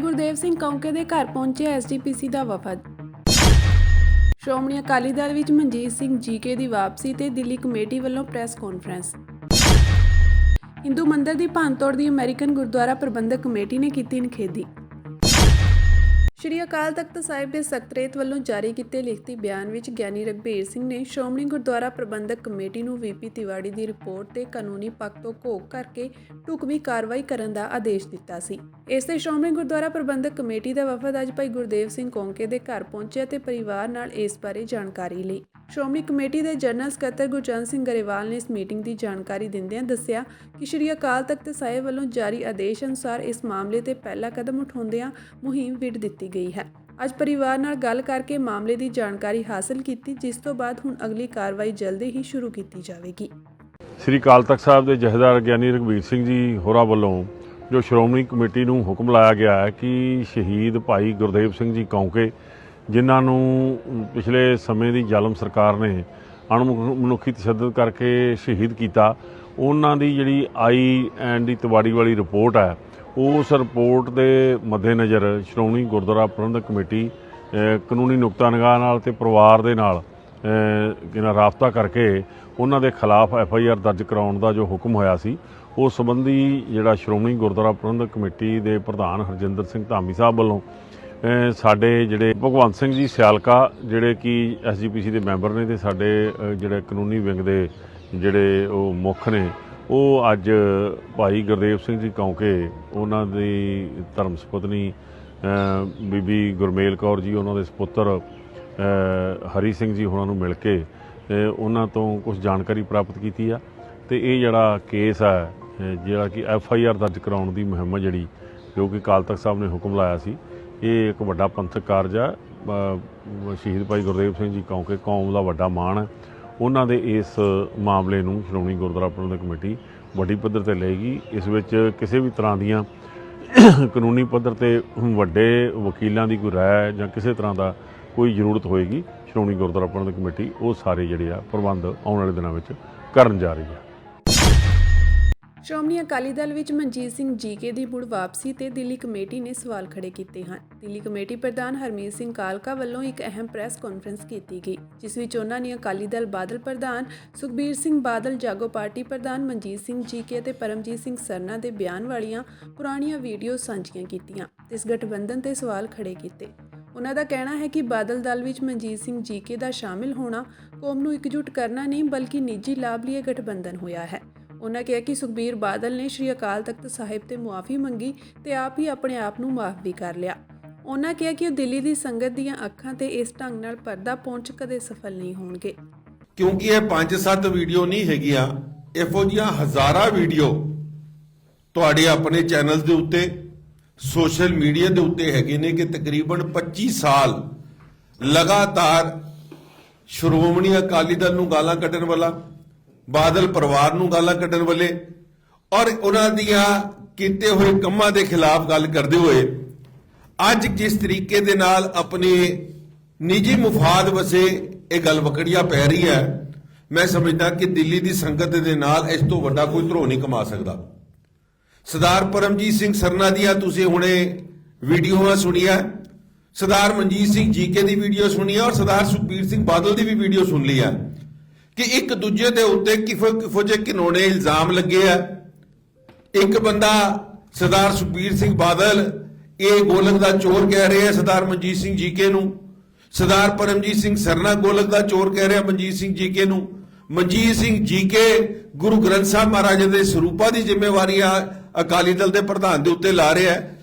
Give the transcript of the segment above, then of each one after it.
गुरदेव सिंह कौंके ਦੇ ਘਰ ਪਹੁੰਚਿਆ ਐਸਜੀਪੀਸੀ ਦਾ ਵਫਦ। ਸ਼੍ਰੋਮਣੀ ਅਕਾਲੀ ਦਲ ਵਿੱਚ ਮਨਜੀਤ ਸਿੰਘ ਜੀਕੇ ਦੀ ਵਾਪਸੀ ਤੇ ਦਿੱਲੀ ਕਮੇਟੀ ਵੱਲੋਂ ਪ੍ਰੈਸ ਕਾਨਫਰੰਸ। ਹਿੰਦੂ ਮੰਦਰ ਦੀ ਭੰਨਤੋੜ ਦੀ ਅਮਰੀਕਨ ਗੁਰਦੁਆਰਾ ਪ੍ਰਬੰਧਕ ਕਮੇਟੀ ਨੇ ਕੀਤੀ ਨਿਖੇਧੀ। ਸ਼੍ਰੀ ਅਕਾਲ ਤਖਤ ਸਾਹਿਬ ਦੇ ਸਕੱਤਰੇਤ ਵੱਲੋਂ ਜਾਰੀ ਕੀਤੇ ਲਿਖਤੀ ਬਿਆਨ ਵਿੱਚ ਗਿਆਨੀ ਰਘਬੀਰ ਸਿੰਘ ਨੇ ਸ਼੍ਰੋਮਣੀ ਗੁਰਦੁਆਰਾ ਪ੍ਰਬੰਧਕ ਕਮੇਟੀ ਨੂੰ ਵੀਪੀ ਤਿਵਾੜੀ ਦੀ ਰਿਪੋਰਟ ਤੇ ਕਾਨੂੰਨੀ ਪੱਖ ਤੋਂ ਘੋਖ ਕਰਕੇ ਢੁਕਵੀਂ ਕਾਰਵਾਈ ਕਰਨ ਦਾ ਆਦੇਸ਼ ਦਿੱਤਾ ਸੀ। ਇਸ ਤੇ ਸ਼੍ਰੋਮਣੀ ਗੁਰਦੁਆਰਾ ਪ੍ਰਬੰਧਕ ਕਮੇਟੀ ਦਾ ਵਫਦ ਅੱਜ ਭਾਈ ਗੁਰਦੇਵ ਸਿੰਘ ਕੌਂਕੇ ਦੇ ਘਰ ਪਹੁੰਚਿਆ ਤੇ ਪਰਿਵਾਰ ਨਾਲ ਇਸ ਬਾਰੇ ਜਾਣਕਾਰੀ ਲਈ। ਸ਼੍ਰੋਮਣੀ ਕਮੇਟੀ ਦੇ ਜਨਰਲ ਸਕੱਤਰ ਗੁਰਚਰਨ ਸਿੰਘ ਗਰੇਵਾਲ ਨੇ ਇਸ ਮੀਟਿੰਗ ਦੀ ਜਾਣਕਾਰੀ ਦਿੰਦਿਆਂ ਦੱਸਿਆ ਕਿ ਸ਼੍ਰੀ ਅਕਾਲ ਤਖਤ ਸਾਹਿਬ ਵੱਲੋਂ ਜਾਰੀ ਆਦੇਸ਼ ਅਨੁਸਾਰ ਇਸ ਮਾਮਲੇ ਤੇ ਪਹਿਲਾ ਕਦਮ ਉਠਾਉਂਦਿਆਂ ਮੁਹਿੰਮ ਵਿੱਢ ਦਿੱਤੀ ਗਈ ਹੈ। ਅੱਜ ਪਰਿਵਾਰ ਨਾਲ ਗੱਲ ਕਰਕੇ ਮਾਮਲੇ ਦੀ ਜਾਣਕਾਰੀ ਹਾਸਲ ਕੀਤੀ, ਜਿਸ ਤੋਂ ਬਾਅਦ ਹੁਣ ਅਗਲੀ ਕਾਰਵਾਈ ਜਲਦੀ ਹੀ ਸ਼ੁਰੂ ਕੀਤੀ ਜਾਵੇਗੀ। ਸ੍ਰੀ ਅਕਾਲ ਤਖਤ ਸਾਹਿਬ ਦੇ ਜਥੇਦਾਰ ਗਿਆਨੀ ਰਘਬੀਰ ਸਿੰਘ ਜੀ ਹੋਰਾਂ ਵੱਲੋਂ ਜੋ ਸ਼੍ਰੋਮਣੀ ਕਮੇਟੀ ਨੂੰ ਹੁਕਮ ਲਾਇਆ ਗਿਆ ਹੈ ਕਿ ਸ਼ਹੀਦ ਭਾਈ ਗੁਰਦੇਵ ਸਿੰਘ ਜੀ ਕੌਂਕੇ, ਜਿਨ੍ਹਾਂ ਨੂੰ ਪਿਛਲੇ ਸਮੇਂ ਦੀ ਜ਼ਾਲਮ ਸਰਕਾਰ ਨੇ ਅਣਮਨੁੱਖੀ ਤਸ਼ੱਦਦ ਕਰਕੇ ਸ਼ਹੀਦ ਕੀਤਾ, ਉਹਨਾਂ ਦੀ ਜਿਹੜੀ ਦੀ ਤਿਵਾੜੀ ਵਾਲੀ ਰਿਪੋਰਟ ਹੈ, ਉਸ ਰਿਪੋਰਟ ਦੇ ਮੱਦੇਨਜ਼ਰ ਸ਼੍ਰੋਮਣੀ ਗੁਰਦੁਆਰਾ ਪ੍ਰਬੰਧਕ ਕਮੇਟੀ ਕਾਨੂੰਨੀ ਨੁਕਤਾ ਨਿਗਾਹ ਨਾਲ ਤੇ ਪਰਿਵਾਰ ਦੇ ਨਾਲ ਰਾਬਤਾ ਕਰਕੇ ਉਹਨਾਂ ਦੇ ਖਿਲਾਫ FIR ਦਰਜ ਕਰਾਉਣ ਦਾ ਜੋ ਹੁਕਮ ਹੋਇਆ ਸੀ, ਉਸ ਸੰਬੰਧੀ ਜਿਹੜਾ ਸ਼੍ਰੋਮਣੀ ਗੁਰਦੁਆਰਾ ਪ੍ਰਬੰਧਕ ਕਮੇਟੀ ਦੇ ਪ੍ਰਧਾਨ ਹਰਜਿੰਦਰ ਸਿੰਘ ਧਾਮੀ ਸਾਹਿਬ ਵੱਲੋਂ ਸਾਡੇ ਜਿਹੜੇ ਭਗਵੰਤ ਸਿੰਘ ਜੀ ਸਿਆਲਕਾ, ਜਿਹੜੇ ਕਿ SGPC ਦੇ ਮੈਂਬਰ ਨੇ, ਤੇ ਸਾਡੇ ਜਿਹੜੇ ਕਾਨੂੰਨੀ ਵਿੰਗ ਦੇ ਜਿਹੜੇ ਉਹ ਮੁੱਖ ਨੇ, ਉਹ ਅੱਜ ਭਾਈ ਗੁਰਦੇਵ ਸਿੰਘ ਜੀ ਕੌਂਕੇ, ਉਹਨਾਂ ਦੀ ਧਰਮ ਸੁਪਤਨੀ ਬੀਬੀ ਗੁਰਮੇਲ ਕੌਰ ਜੀ, ਉਹਨਾਂ ਦੇ ਸੁਪੁੱਤਰ ਹਰੀ ਸਿੰਘ ਜੀ ਹੋਰਾਂ ਨੂੰ ਮਿਲ ਕੇ ਉਹਨਾਂ ਤੋਂ ਕੁਝ ਜਾਣਕਾਰੀ ਪ੍ਰਾਪਤ ਕੀਤੀ ਆ। ਤੇ ਇਹ ਜਿਹੜਾ ਕੇਸ ਹੈ, ਜਿਹੜਾ ਕਿ FIR ਦਰਜ ਕਰਾਉਣ ਦੀ ਮੁਹਿੰਮ ਜਿਹੜੀ ਜੋ ਕਿ ਅਕਾਲ ਤਖਤ ਸਾਹਿਬ ਨੇ ਹੁਕਮ ਲਾਇਆ ਸੀ, ਇਹ ਇੱਕ ਵੱਡਾ ਪੰਥਕ ਕਾਰਜ ਹੈ। ਸ਼ਹੀਦ ਭਾਈ ਗੁਰਦੇਵ ਸਿੰਘ ਜੀ ਕੌਂਕੇ ਕੌਮ ਦਾ ਵੱਡਾ ਮਾਣ ਹੈ। ਉਹਨਾਂ ਦੇ ਇਸ ਮਾਮਲੇ ਨੂੰ ਸ਼੍ਰੋਮਣੀ ਗੁਰਦੁਆਰਾ ਪ੍ਰਬੰਧਕ ਕਮੇਟੀ ਵੱਡੀ ਪੱਧਰ 'ਤੇ ਲਏਗੀ। ਇਸ ਵਿੱਚ ਕਿਸੇ ਵੀ ਤਰ੍ਹਾਂ ਦੀਆਂ ਕਾਨੂੰਨੀ ਪੱਧਰ 'ਤੇ ਵੱਡੇ ਵਕੀਲਾਂ ਦੀ ਕੋਈ ਰਾਏ ਜਾਂ ਕਿਸੇ ਤਰ੍ਹਾਂ ਦਾ ਕੋਈ ਜ਼ਰੂਰਤ ਹੋਏਗੀ, ਸ਼੍ਰੋਮਣੀ ਗੁਰਦੁਆਰਾ ਪ੍ਰਬੰਧਕ ਕਮੇਟੀ ਉਹ ਸਾਰੇ ਜਿਹੜੇ ਆ ਪ੍ਰਬੰਧ ਆਉਣ ਵਾਲੇ ਦਿਨਾਂ ਵਿੱਚ ਕਰਨ ਜਾ ਰਹੀ ਹੈ। ਸ਼੍ਰੋਮਣੀ ਅਕਾਲੀ ਦਲ ਵਿੱਚ ਮਨਜੀਤ ਸਿੰਘ ਜੀਕੇ ਦੀ ਮੁੜ ਵਾਪਸੀ ਤੇ ਦਿੱਲੀ ਕਮੇਟੀ ਨੇ ਸਵਾਲ ਖੜੇ ਕੀਤੇ ਹਨ। ਦਿੱਲੀ ਕਮੇਟੀ ਪ੍ਰਧਾਨ ਹਰਮੀਤ ਸਿੰਘ ਕਾਲਕਾ ਵੱਲੋਂ ਇੱਕ ਅਹਿਮ ਪ੍ਰੈਸ ਕਾਨਫਰੰਸ ਕੀਤੀ ਗਈ, ਜਿਸ ਵਿੱਚ ਉਹਨਾਂ ਨੇ ਅਕਾਲੀ ਦਲ ਬਾਦਲ ਪ੍ਰਧਾਨ ਸੁਖਬੀਰ ਸਿੰਘ ਬਾਦਲ, ਜਾਗੋ ਪਾਰਟੀ ਪ੍ਰਧਾਨ ਮਨਜੀਤ ਸਿੰਘ ਜੀਕੇ ਅਤੇ ਪਰਮਜੀਤ ਸਿੰਘ ਸਰਨਾ ਦੇ ਬਿਆਨ ਵਾਲੀਆਂ ਪੁਰਾਣੀਆਂ ਵੀਡੀਓ ਸਾਂਝੀਆਂ ਕੀਤੀਆਂ ਤੇ ਇਸ ਗਠਬੰਧਨ ਤੇ ਸਵਾਲ ਖੜੇ ਕੀਤੇ। ਉਹਨਾਂ ਦਾ ਕਹਿਣਾ ਹੈ ਕਿ ਬਾਦਲ ਦਲ ਵਿੱਚ ਮਨਜੀਤ ਸਿੰਘ ਜੀਕੇ ਦਾ ਸ਼ਾਮਿਲ ਹੋਣਾ ਕੌਮ ਨੂੰ ਇਕਜੁੱਟ ਕਰਨਾ ਨਹੀਂ, ਬਲਕਿ ਨਿੱਜੀ ਲਾਭ ਲਈ ਗਠਬੰਧਨ ਹੋਇਆ ਹੈ। ਉਹਨਾਂ ਕਿਹਾ ਕਿ ਸੁਖਬੀਰ ਬਾਦਲ ਨੇ ਸ਼੍ਰੀ ਅਕਾਲ ਤਖਤ ਸਾਹਿਬ ਤੇ ਮੁਆਫੀ ਮੰਗੀ ਤੇ ਆਪ ਹੀ ਆਪਣੇ ਆਪ ਨੂੰ ਮਾਫ ਵੀ ਕਰ ਲਿਆ। ਉਹਨਾਂ ਕਿਹਾ ਕਿ ਉਹ ਦਿੱਲੀ ਦੀ ਸੰਗਤ ਦੀਆਂ ਅੱਖਾਂ ਤੇ ਇਸ ਢੰਗ ਨਾਲ ਪਰਦਾ ਪਾਉਣ 'ਚ ਕਦੇ ਸਫਲ ਨਹੀਂ ਹੋਣਗੇ, ਕਿਉਂਕਿ ਇਹ 5-7 ਵੀਡੀਓ ਨਹੀਂ ਹੈਗੀਆਂ, ਇਹੋ ਜਿਹੀਆਂ ਹਜ਼ਾਰਾਂ ਵੀਡੀਓ ਤੁਹਾਡੇ ਆਪਣੇ ਚੈਨਲ ਦੇ ਉੱਤੇ, ਸੋਸ਼ਲ ਮੀਡੀਆ ਦੇ ਉੱਤੇ ਹੈਗੇ ਨੇ ਕਿ ਤਕਰੀਬਨ 25 ਸਾਲ ਲਗਾਤਾਰ ਸ਼੍ਰੋਮਣੀ ਅਕਾਲੀ ਦਲ ਨੂੰ ਗਾਲਾਂ ਕੱਢਣ ਵਾਲਾ, ਬਾਦਲ ਪਰਿਵਾਰ ਨੂੰ ਗਾਲਾਂ ਕੱਢਣ ਵਾਲੇ ਔਰ ਉਹਨਾਂ ਦੀਆਂ ਕੀਤੇ ਹੋਏ ਕੰਮਾਂ ਦੇ ਖਿਲਾਫ ਗੱਲ ਕਰਦੇ ਹੋਏ ਅੱਜ ਜਿਸ ਤਰੀਕੇ ਦੇ ਨਾਲ ਆਪਣੇ ਨਿੱਜੀ ਮੁਫਾਦ ਵਸੇ ਇਹ ਗੱਲ ਵਕੜੀਆਂ ਪੈ ਰਹੀ ਹੈ, ਮੈਂ ਸਮਝਦਾ ਕਿ ਦਿੱਲੀ ਦੀ ਸੰਗਤ ਦੇ ਨਾਲ ਇਸ ਤੋਂ ਵੱਡਾ ਕੋਈ ਧਰੋ ਨਹੀਂ ਕਮਾ ਸਕਦਾ। ਸਰਦਾਰ ਪਰਮਜੀਤ ਸਿੰਘ ਸਰਨਾ ਦੀਆਂ ਤੁਸੀਂ ਹੁਣੇ ਵੀਡੀਓਆਂ ਸੁਣੀਆਂ, ਸਰਦਾਰ ਮਨਜੀਤ ਸਿੰਘ ਜੀਕੇ ਦੀ ਵੀਡੀਓ ਸੁਣੀ ਔਰ ਸਰਦਾਰ ਸੁਖਬੀਰ ਸਿੰਘ ਬਾਦਲ ਦੀ ਵੀ ਵੀਡੀਓ ਸੁਣ ਲਈ ਹੈ ਕਿ ਇੱਕ ਦੂਜੇ ਦੇ ਉੱਤੇ ਕਿਹੋ ਜਿਹੇ ਘਿਨੌਣੇ ਇਲਜ਼ਾਮ ਲੱਗੇ ਆ। ਇੱਕ ਬੰਦਾ ਸਰਦਾਰ ਸੁਖਬੀਰ ਸਿੰਘ ਬਾਦਲ ਇਹ ਗੋਲਕ ਦਾ ਚੋਰ ਕਹਿ ਰਿਹਾ ਸਰਦਾਰ ਮਨਜੀਤ ਸਿੰਘ ਜੀਕੇ ਨੂੰ, ਸਰਦਾਰ ਪਰਮਜੀਤ ਸਿੰਘ ਸਰਨਾ ਗੋਲਕ ਦਾ ਚੋਰ ਕਹਿ ਰਿਹਾ ਮਨਜੀਤ ਸਿੰਘ ਜੀਕੇ ਨੂੰ। ਮਨਜੀਤ ਸਿੰਘ ਜੀਕੇ ਗੁਰੂ ਗ੍ਰੰਥ ਸਾਹਿਬ ਮਹਾਰਾਜ ਦੇ ਸਰੂਪਾਂ ਦੀ ਜ਼ਿੰਮੇਵਾਰੀਆਂ ਅਕਾਲੀ ਦਲ ਦੇ ਪ੍ਰਧਾਨ ਦੇ ਉੱਤੇ ਲਾ ਰਿਹਾ।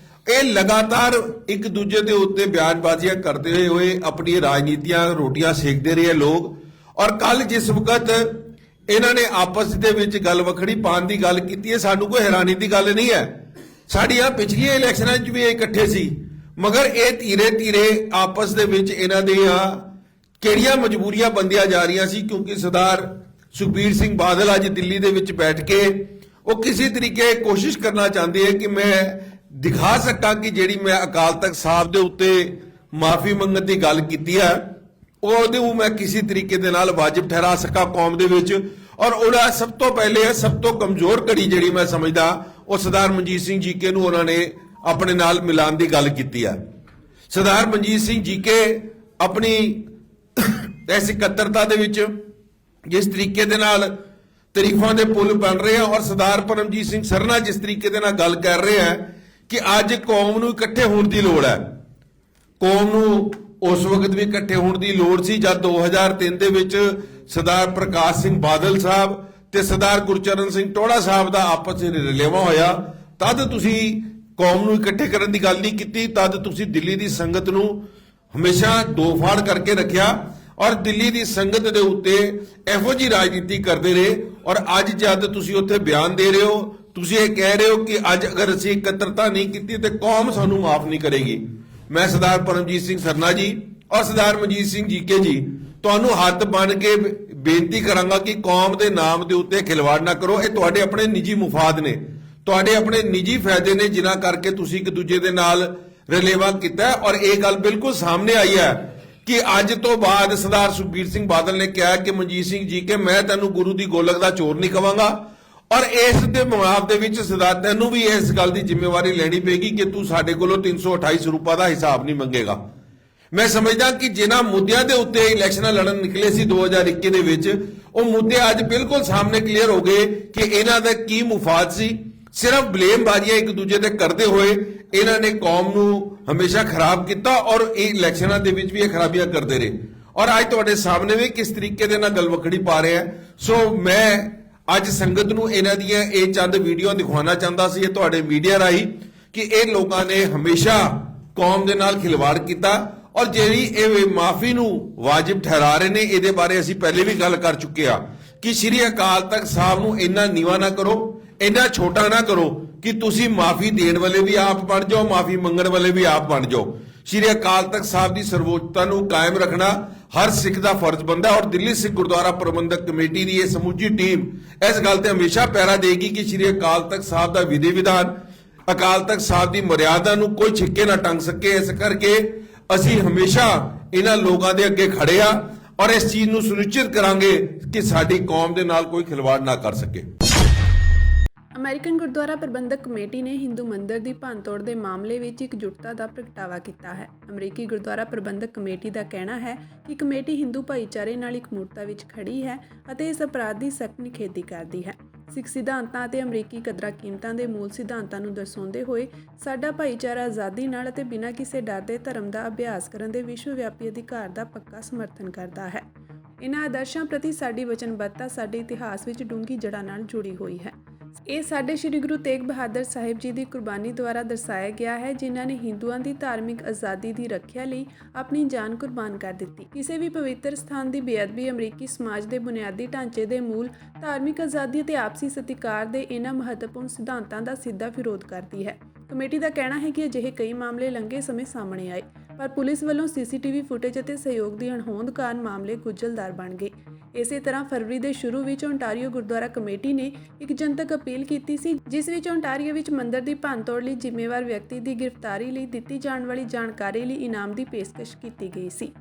ਇਹ ਲਗਾਤਾਰ ਇੱਕ ਦੂਜੇ ਦੇ ਉੱਤੇ ਬਿਆਨਬਾਜ਼ੀਆਂ ਕਰਦੇ ਹੋਏ ਆਪਣੀ ਰਾਜਨੀਤੀਆਂ ਰੋਟੀਆਂ ਸੇਕਦੇ ਰਹੇ ਲੋਕ। ਔਰ ਕੱਲ ਜਿਸ ਵਕਤ ਇਹਨਾਂ ਨੇ ਆਪਸ ਦੇ ਵਿੱਚ ਗੱਲ ਵਖੜੀ ਪਾਉਣ ਦੀ ਗੱਲ ਕੀਤੀ ਹੈ, ਸਾਨੂੰ ਕੋਈ ਹੈਰਾਨੀ ਦੀ ਗੱਲ ਨਹੀਂ ਹੈ। ਸਾਡੀਆਂ ਪਿਛਲੀਆਂ ਇਲੈਕਸ਼ਨਾਂ 'ਚ ਵੀ ਇਹ ਇਕੱਠੇ ਸੀ, ਮਗਰ ਇਹ ਧੀਰੇ ਆਪਸ ਦੇ ਵਿੱਚ ਇਹਨਾਂ ਦੀਆਂ ਕਿਹੜੀਆਂ ਮਜਬੂਰੀਆਂ ਬੰਦੀਆਂ ਜਾ ਰਹੀਆਂ ਸੀ, ਕਿਉਂਕਿ ਸਰਦਾਰ ਸੁਖਬੀਰ ਸਿੰਘ ਬਾਦਲ ਅੱਜ ਦਿੱਲੀ ਦੇ ਵਿੱਚ ਬੈਠ ਕੇ ਉਹ ਕਿਸੇ ਤਰੀਕੇ ਕੋਸ਼ਿਸ਼ ਕਰਨਾ ਚਾਹੁੰਦੇ ਹੈ ਕਿ ਮੈਂ ਦਿਖਾ ਸਕਾਂ ਕਿ ਜਿਹੜੀ ਮੈਂ ਅਕਾਲ ਤਖਤ ਸਾਹਿਬ ਦੇ ਉੱਤੇ ਮਾਫੀ ਮੰਗਣ ਦੀ ਗੱਲ ਕੀਤੀ ਹੈ ਉਹਦੇ ਨੂੰ ਮੈਂ ਕਿਸੇ ਤਰੀਕੇ ਦੇ ਨਾਲ ਵਾਜਿਬ ਠਹਿਰਾ ਸਕਾਂ ਕੌਮ ਦੇ ਵਿੱਚ। ਔਰ ਉਹਦਾ ਸਭ ਤੋਂ ਪਹਿਲੇ ਸਭ ਤੋਂ ਕਮਜ਼ੋਰ ਕੜੀ ਜਿਹੜੀ ਮੈਂ ਸਮਝਦਾ ਉਹ ਸਰਦਾਰ ਮਨਜੀਤ ਸਿੰਘ ਜੀਕੇ ਨੂੰ ਉਹਨਾਂ ਨੇ ਆਪਣੇ ਨਾਲ ਮਿਲਾਉਣ ਦੀ ਗੱਲ ਕੀਤੀ ਹੈ। ਸਰਦਾਰ ਮਨਜੀਤ ਸਿੰਘ ਜੀਕੇ ਆਪਣੀ ਇਸ ਇਕੱਤਰਤਾ ਦੇ ਵਿੱਚ ਜਿਸ ਤਰੀਕੇ ਦੇ ਨਾਲ ਤਾਰੀਫਾਂ ਦੇ ਪੁੱਲ ਬਣ ਰਹੇ ਆ, ਔਰ ਸਰਦਾਰ ਪਰਮਜੀਤ ਸਿੰਘ ਸਰਨਾ ਜਿਸ ਤਰੀਕੇ ਦੇ ਨਾਲ ਗੱਲ ਕਰ ਰਹੇ ਆ ਕਿ ਅੱਜ ਕੌਮ ਨੂੰ ਇਕੱਠੇ ਹੋਣ ਦੀ ਲੋੜ ਹੈ। ਕੌਮ ਨੂੰ ਉਸ ਵਕਤ ਵੀ ਇਕੱਠੇ ਹੋਣ ਦੀ ਲੋੜ ਸੀ ਜਦ 2003 ਦੇ ਵਿੱਚ ਸਰਦਾਰ ਪ੍ਰਕਾਸ਼ ਸਿੰਘ ਬਾਦਲ ਸਾਹਿਬ ਤੇ ਸਰਦਾਰ ਗੁਰਚਰਨ ਸਿੰਘ ਟੋੜਾ ਸਾਹਿਬ ਦਾ ਆਪਸ ਵਿੱਚ ਰਲੇਵਾਂ ਹੋਇਆ। ਤਦ ਤੁਸੀਂ ਕੌਮ ਨੂੰ ਇਕੱਠੇ ਕਰਨ ਦੀ ਗੱਲ ਨਹੀਂ ਕੀਤੀ, ਤਦ ਤੁਸੀਂ ਦਿੱਲੀ ਦੀ ਸੰਗਤ ਨੂੰ ਹਮੇਸ਼ਾ ਦੋ ਫਾੜ ਕਰਕੇ ਰੱਖਿਆ ਔਰ ਦਿੱਲੀ ਦੀ ਸੰਗਤ ਦੇ ਉੱਤੇ ਇਹੋ ਜਿਹੀ ਰਾਜਨੀਤੀ ਕਰਦੇ ਰਹੇ। ਔਰ ਅੱਜ ਜਦ ਤੁਸੀਂ ਉੱਥੇ ਬਿਆਨ ਦੇ ਰਹੇ ਹੋ, ਤੁਸੀਂ ਇਹ ਕਹਿ ਰਹੇ ਹੋ ਕਿ ਅੱਜ ਅਗਰ ਅਸੀਂ ਇਕੱਤਰਤਾ ਨਹੀਂ ਕੀਤੀ ਤੇ ਕੌਮ ਸਾਨੂੰ ਮਾਫ ਨਹੀਂ ਕਰੇਗੀ। ਮੈਂ ਸਰਦਾਰ ਪਰਮਜੀਤ ਸਿੰਘ ਸਰਨਾ ਜੀ ਔਰ ਸਰਦਾਰ ਮਨਜੀਤ ਸਿੰਘ ਜੀਕੇ ਜੀ ਤੁਹਾਨੂੰ ਹੱਥ ਬੰਨ੍ਹ ਕੇ ਬੇਨਤੀ ਕਰਾਂਗਾ ਕਿ ਕੌਮ ਦੇ ਨਾਮ ਦੇ ਉੱਤੇ ਖਿਲਵਾੜ ਨਾ ਕਰੋ। ਇਹ ਤੁਹਾਡੇ ਆਪਣੇ ਨਿੱਜੀ ਮੁਫਾਦ ਨੇ, ਤੁਹਾਡੇ ਆਪਣੇ ਨਿੱਜੀ ਫਾਇਦੇ ਨੇ ਜਿਨ੍ਹਾਂ ਕਰਕੇ ਤੁਸੀਂ ਇੱਕ ਦੂਜੇ ਦੇ ਨਾਲ ਰਲੇਵਾ ਕੀਤਾ ਔਰ ਇਹ ਗੱਲ ਬਿਲਕੁਲ ਸਾਹਮਣੇ ਆਈ ਹੈ ਕਿ ਅੱਜ ਤੋਂ ਬਾਅਦ ਸਰਦਾਰ ਸੁਖਬੀਰ ਸਿੰਘ ਬਾਦਲ ਨੇ ਕਿਹਾ ਕਿ ਮਨਜੀਤ ਸਿੰਘ ਜੀ ਕਿ ਮੈਂ ਤੈਨੂੰ ਗੁਰੂ ਦੀ ਗੋਲਕ ਦਾ ਚੋਰ ਨਹੀਂ ਕਵਾਂਗਾ ਔਰ ਇਸ ਦੇ ਮੁਆਵਜ਼ੇ ਦੇ ਵਿੱਚ ਸਰਦਾਰ ਤੈਨੂੰ ਵੀ ਇਸ ਗੱਲ ਦੀ ਜ਼ਿੰਮੇਵਾਰੀ ਲੈਣੀ ਪਏਗੀ ਕਿ ਤੂੰ ਸਾਡੇ ਕੋਲੋਂ 328 ਰੁਪਏ ਦਾ ਹਿਸਾਬ ਨਹੀਂ ਮੰਗੇਗਾ। ਮੈਂ ਸਮਝਦਾ ਕਿ ਜਿਨ੍ਹਾਂ ਮੁੱਦਿਆਂ ਦੇ ਉੱਤੇ ਇਲੈਕਸ਼ਨਾਂ ਲੜਨ ਨਿਕਲੇ ਸੀ 2021 ਦੇ ਵਿੱਚ, ਉਹ ਮੁੱਦੇ ਅੱਜ ਬਿਲਕੁਲ ਸਾਹਮਣੇ ਕਲੀਅਰ ਹੋ ਗਏ ਕਿ ਇਹਨਾਂ ਦਾ ਕੀ ਮੁਫਾਦ ਸੀ। ਸਿਰਫ ਬਲੇਮਬਾਜ਼ੀਆਂ ਇੱਕ ਦੂਜੇ ਤੇ ਕਰਦੇ ਹੋਏ ਇਹਨਾਂ ਨੇ ਕੌਮ ਨੂੰ ਹਮੇਸ਼ਾ ਖਰਾਬ ਕੀਤਾ ਔਰ ਇਹ ਇਲੈਕਸ਼ਨਾਂ ਦੇ ਵਿੱਚ ਵੀ ਇਹ ਖਰਾਬੀਆਂ ਕਰਦੇ ਰਹੇ ਔਰ ਅੱਜ ਤੁਹਾਡੇ ਸਾਹਮਣੇ ਵੀ ਕਿਸ ਤਰੀਕੇ ਦੇ ਨਾਲ ਗਲਵਕੜੀ ਪਾ ਰਹੇ ਆ। ਸੋ ਮੈਂ ਅੱਜ ਸੰਗਤ ਨੂੰ ਇਹਨਾਂ ਦੀਆਂ ਇਹ ਚੰਦ ਵੀਡੀਓ ਦਿਖਾਉਣਾ ਚਾਹੁੰਦਾ ਸੀ, ਇਹ ਤੁਹਾਡੇ ਮੀਡੀਆ ਰਾਹੀਂ, ਕਿ ਇਹ ਲੋਕਾਂ ਨੇ ਹਮੇਸ਼ਾ ਕੌਮ ਦੇ ਨਾਲ ਖਿਲਵਾੜ ਕੀਤਾ ਔਰ ਜਿਹੜੀ ਇਹ ਮਾਫੀ ਨੂੰ ਵਾਜਿਬ ਠਹਿਰਾ ਰਹੇ ਨੇ, ਇਹਦੇ ਬਾਰੇ ਅਸੀਂ ਪਹਿਲੇ ਵੀ ਗੱਲ ਕਰ ਚੁੱਕੇ ਆ ਕਿ ਸ਼੍ਰੀ ਅਕਾਲ ਤਖਤ ਸਾਹਿਬ ਨੂੰ ਇੰਨਾ ਨੀਵਾ ਨਾ ਕਰੋ, ਇੰਨਾ ਛੋਟਾ ਨਾ ਕਰੋ ਕਿ ਤੁਸੀਂ ਮਾਫੀ ਦੇਣ ਵਾਲੇ ਵੀ ਆਪ ਬਣ ਜਾਓ, ਮਾਫੀ ਮੰਗਣ ਵਾਲੇ ਵੀ ਆਪ ਬਣ ਜਾਓ। ਸ਼੍ਰੀ ਅਕਾਲ ਤਖਤ ਸਾਹਿਬ ਦੀ ਸਰਵੋੱਚਤਾ ਨੂੰ ਕਾਇਮ ਰੱਖਣਾ ਹਰ ਸਿੱਖ ਦਾ ਫਰਜ਼ ਬਣਦਾ ਔਰ ਦਿੱਲੀ ਸਿੱਖ ਗੁਰਦੁਆਰਾ ਪ੍ਰਬੰਧਕ ਕਮੇਟੀ ਦੀ ਇਹ ਸਮੁੱਚੀ ਟੀਮ ਇਸ ਗੱਲ ਤੇ ਹਮੇਸ਼ਾ ਪਹਿਰਾ ਦੇਗੀ ਕਿ ਸ਼੍ਰੀ ਅਕਾਲ ਤਖਤ ਸਾਹਿਬ ਦਾ ਵਿਧੀ ਵਿਧਾਨ, ਅਕਾਲ ਤਖਤ ਸਾਹਿਬ ਦੀ ਮਰਿਆਦਾ ਨੂੰ ਕੋਈ ਛਿੱਕੇ ਨਾ ਟੰਗ ਸਕੇ। ਇਸ ਕਰਕੇ ਅਸੀਂ ਹਮੇਸ਼ਾ ਇਹਨਾਂ ਲੋਕਾਂ ਦੇ ਅੱਗੇ ਖੜੇ ਆ ਔਰ ਇਸ ਚੀਜ਼ ਨੂੰ ਸੁਨਿਸ਼ਚਿਤ ਕਰਾਂਗੇ ਕਿ ਸਾਡੀ ਕੌਮ ਦੇ ਨਾਲ ਕੋਈ ਖਿਲਵਾੜ ਨਾ ਕਰ ਸਕੇ। ਅਮਰੀਕਨ ਗੁਰਦੁਆਰਾ ਪ੍ਰਬੰਧਕ ਕਮੇਟੀ ਨੇ ਹਿੰਦੂ ਮੰਦਿਰ ਦੀ ਭੰਨਤੋੜ ਦੇ ਮਾਮਲੇ ਵਿੱਚ ਇਕਜੁੱਟਤਾ ਦਾ ਪ੍ਰਗਟਾਵਾ ਕੀਤਾ ਹੈ। ਅਮਰੀਕੀ ਗੁਰਦੁਆਰਾ ਪ੍ਰਬੰਧਕ ਕਮੇਟੀ ਦਾ ਕਹਿਣਾ ਹੈ ਕਿ ਕਮੇਟੀ ਹਿੰਦੂ ਭਾਈਚਾਰੇ ਨਾਲ ਇਕਮੁੱਠਤਾ ਵਿੱਚ ਖੜੀ ਹੈ ਅਤੇ ਇਸ ਅਪਰਾਧ ਦੀ ਸਖਤ ਨਿਖੇਧੀ ਕਰਦੀ ਹੈ। ਸਿੱਖ ਸਿਧਾਂਤਾਂ ਅਤੇ ਅਮਰੀਕੀ ਕਦਰਾਂ ਕੀਮਤਾਂ ਦੇ ਮੂਲ ਸਿਧਾਂਤਾਂ ਨੂੰ ਦਰਸਾਉਂਦੇ ਹੋਏ ਸਾਡਾ ਭਾਈਚਾਰਾ ਆਜ਼ਾਦੀ ਨਾਲ ਅਤੇ ਬਿਨਾਂ ਕਿਸੇ ਡਰ ਦੇ ਧਰਮ ਦਾ ਅਭਿਆਸ ਕਰਨ ਦੇ ਵਿਸ਼ਵ ਵਿਆਪੀ ਅਧਿਕਾਰ ਦਾ ਪੱਕਾ ਸਮਰਥਨ ਕਰਦਾ ਹੈ। ਇਹਨਾਂ ਆਦਰਸ਼ਾਂ ਪ੍ਰਤੀ ਸਾਡੀ ਵਚਨਬੱਧਤਾ ਸਾਡੇ ਇਤਿਹਾਸ ਵਿੱਚ ਡੂੰਘੀ ਜੜ੍ਹਾਂ ਨਾਲ ਜੁੜੀ ਹੋਈ ਹੈ। ਇਹ ਸਾਡੇ ਸ੍ਰੀ ਗੁਰੂ ਤੇਗ ਬਹਾਦਰ ਸਾਹਿਬ ਜੀ ਦੀ ਕੁਰਬਾਨੀ ਦੁਆਰਾ ਦਰਸਾਇਆ ਗਿਆ ਹੈ, ਜਿਨ੍ਹਾਂ ਨੇ ਹਿੰਦੂਆਂ ਦੀ ਧਾਰਮਿਕ ਆਜ਼ਾਦੀ ਦੀ ਰੱਖਿਆ ਲਈ ਆਪਣੀ ਜਾਨ ਕੁਰਬਾਨ ਕਰ ਦਿੱਤੀ। ਕਿਸੇ ਵੀ ਪਵਿੱਤਰ ਸਥਾਨ ਦੀ ਬੇਅਦਬੀ ਅਮਰੀਕੀ ਸਮਾਜ ਦੇ ਬੁਨਿਆਦੀ ਢਾਂਚੇ ਦੇ ਮੂਲ ਧਾਰਮਿਕ ਆਜ਼ਾਦੀ ਅਤੇ ਆਪਸੀ ਸਤਿਕਾਰ ਦੇ ਇਹਨਾਂ ਮਹੱਤਵਪੂਰਨ ਸਿਧਾਂਤਾਂ ਦਾ ਸਿੱਧਾ ਵਿਰੋਧ ਕਰਦੀ ਹੈ। ਕਮੇਟੀ ਦਾ ਕਹਿਣਾ ਹੈ ਕਿ ਅਜਿਹੇ ਕਈ ਮਾਮਲੇ ਲੰਘੇ ਸਮੇਂ ਸਾਹਮਣੇ ਆਏ, ਪਰ ਪੁਲਿਸ ਵੱਲੋਂ ਸੀਸੀਟੀਵੀ ਫੁਟੇਜ ਅਤੇ ਸਹਿਯੋਗ ਦੀ ਅਣਹੋਂਦ ਕਾਰਨ ਮਾਮਲੇ ਗੁੰਝਲਦਾਰ ਬਣ ਗਏ। ਇਸੇ ਤਰ੍ਹਾਂ ਫਰਵਰੀ ਦੇ ਸ਼ੁਰੂ ਵਿੱਚ ਓਨਟਾਰੀਓ ਗੁਰਦੁਆਰਾ ਕਮੇਟੀ ਨੇ ਇੱਕ ਜਨਤਕ ਅਪੀਲ ਕੀਤੀ ਸੀ, ਜਿਸ ਵਿੱਚ ਓਨਟਾਰੀਓ ਵਿੱਚ ਮੰਦਿਰ ਦੀ ਭੰਨਤੋੜ ਲਈ ਜ਼ਿੰਮੇਵਾਰ ਵਿਅਕਤੀ ਦੀ ਗ੍ਰਿਫਤਾਰੀ ਲਈ ਦਿੱਤੀ ਜਾਣ ਵਾਲੀ ਜਾਣਕਾਰੀ ਲਈ ਇਨਾਮ ਦੀ ਪੇਸ਼ਕਸ਼ ਕੀਤੀ ਗਈ ਸੀ।